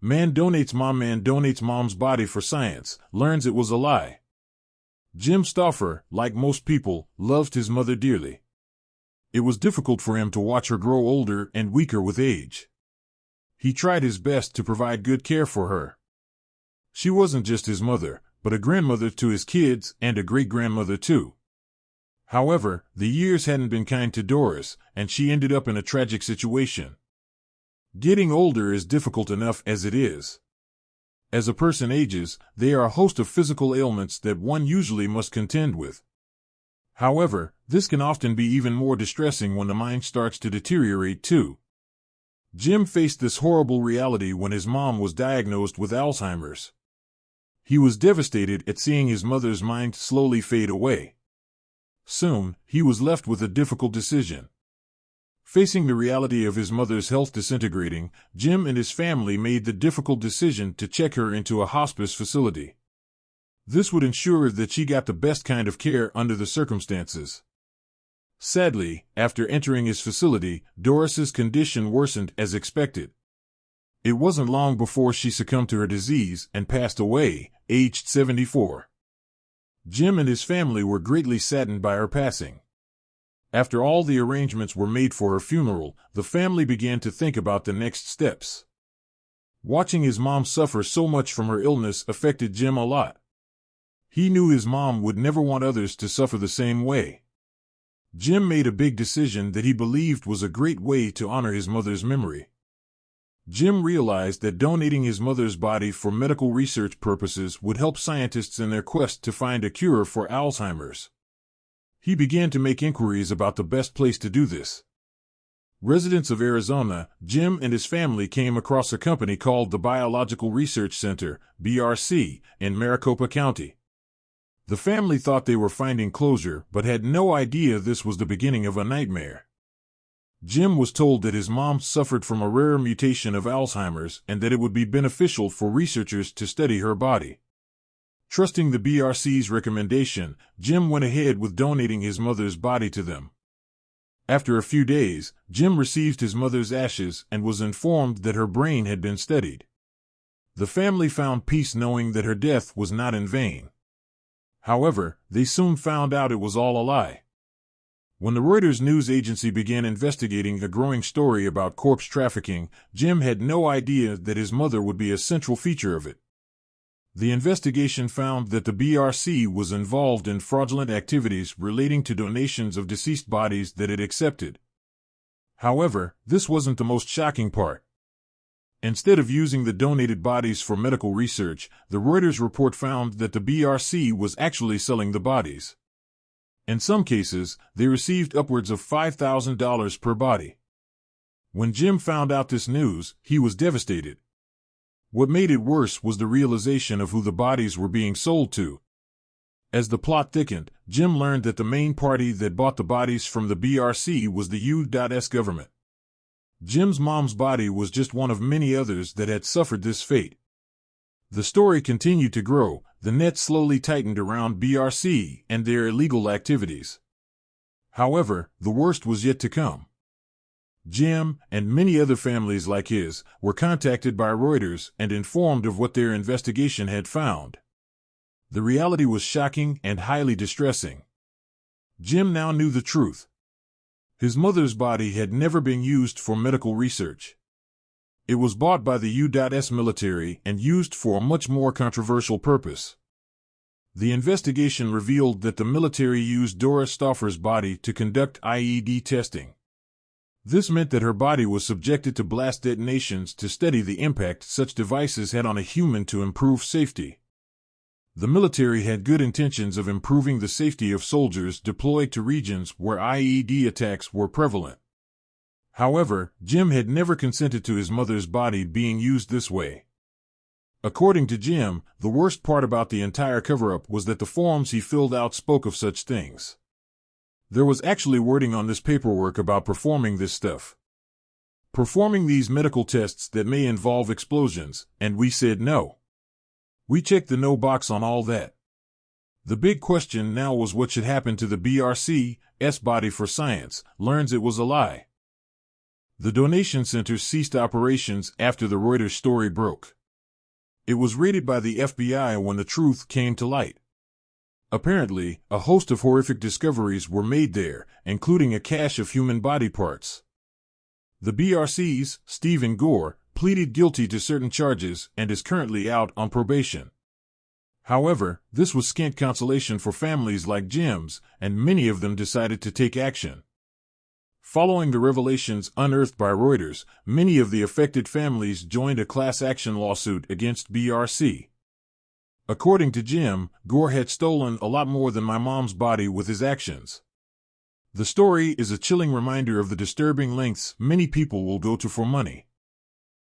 Man donates mom's body for science, learns it was a lie. Jim Stauffer, like most people, loved his mother dearly. It was difficult for him to watch her grow older and weaker with age. He tried his best to provide good care for her. She wasn't just his mother, but a grandmother to his kids and a great-grandmother too. However, the years hadn't been kind to Doris, and she ended up in a tragic situation. Getting older is difficult enough as it is. As a person ages, there are a host of physical ailments that one usually must contend with. However, this can often be even more distressing when the mind starts to deteriorate too. Jim faced this horrible reality when his mom was diagnosed with Alzheimer's. He was devastated at seeing his mother's mind slowly fade away. Soon, he was left with a difficult decision. Facing the reality of his mother's health disintegrating, Jim and his family made the difficult decision to check her into a hospice facility. This would ensure that she got the best kind of care under the circumstances. Sadly, after entering his facility, Doris's condition worsened as expected. It wasn't long before she succumbed to her disease and passed away, aged 74. Jim and his family were greatly saddened by her passing. After all the arrangements were made for her funeral, the family began to think about the next steps. Watching his mom suffer so much from her illness affected Jim a lot. He knew his mom would never want others to suffer the same way. Jim made a big decision that he believed was a great way to honor his mother's memory. Jim realized that donating his mother's body for medical research purposes would help scientists in their quest to find a cure for Alzheimer's. He began to make inquiries about the best place to do this. Residents of Arizona, Jim and his family came across a company called the Biological Research Center, BRC, in Maricopa County. The family thought they were finding closure, but had no idea this was the beginning of a nightmare. Jim was told that his mom suffered from a rare mutation of Alzheimer's and that it would be beneficial for researchers to study her body. Trusting the BRC's recommendation, Jim went ahead with donating his mother's body to them. After a few days, Jim received his mother's ashes and was informed that her brain had been studied. The family found peace knowing that her death was not in vain. However, they soon found out it was all a lie. When the Reuters news agency began investigating a growing story about corpse trafficking, Jim had no idea that his mother would be a central feature of it. The investigation found that the BRC was involved in fraudulent activities relating to donations of deceased bodies that it accepted. However, this wasn't the most shocking part. Instead of using the donated bodies for medical research, the Reuters report found that the BRC was actually selling the bodies. In some cases, they received upwards of $5,000 per body. When Jim found out this news, he was devastated. What made it worse was the realization of who the bodies were being sold to. As the plot thickened, Jim learned that the main party that bought the bodies from the BRC was the U.S. government. Jim's mom's body was just one of many others that had suffered this fate. The story continued to grow. The net slowly tightened around BRC and their illegal activities. However, the worst was yet to come. Jim, and many other families like his, were contacted by Reuters and informed of what their investigation had found. The reality was shocking and highly distressing. Jim now knew the truth. His mother's body had never been used for medical research. It was bought by the U.S. military and used for a much more controversial purpose. The investigation revealed that the military used Doris Stauffer's body to conduct IED testing. This meant that her body was subjected to blast detonations to study the impact such devices had on a human to improve safety. The military had good intentions of improving the safety of soldiers deployed to regions where IED attacks were prevalent. However, Jim had never consented to his mother's body being used this way. According to Jim, the worst part about the entire cover-up was that the forms he filled out spoke of such things. There was actually wording on this paperwork about performing this stuff. Performing these medical tests that may involve explosions, and we said no. We checked the no box on all that. The big question now was what should happen to the BRC's body for science, learns it was a lie. The donation centers ceased operations after the Reuters story broke. It was raided by the FBI when the truth came to light. Apparently, a host of horrific discoveries were made there, including a cache of human body parts. The BRC's, Stephen Gore, pleaded guilty to certain charges and is currently out on probation. However, this was scant consolation for families like Jim's, and many of them decided to take action. Following the revelations unearthed by Reuters, many of the affected families joined a class action lawsuit against BRC. According to Jim, Gore had stolen a lot more than my mom's body with his actions. The story is a chilling reminder of the disturbing lengths many people will go to for money.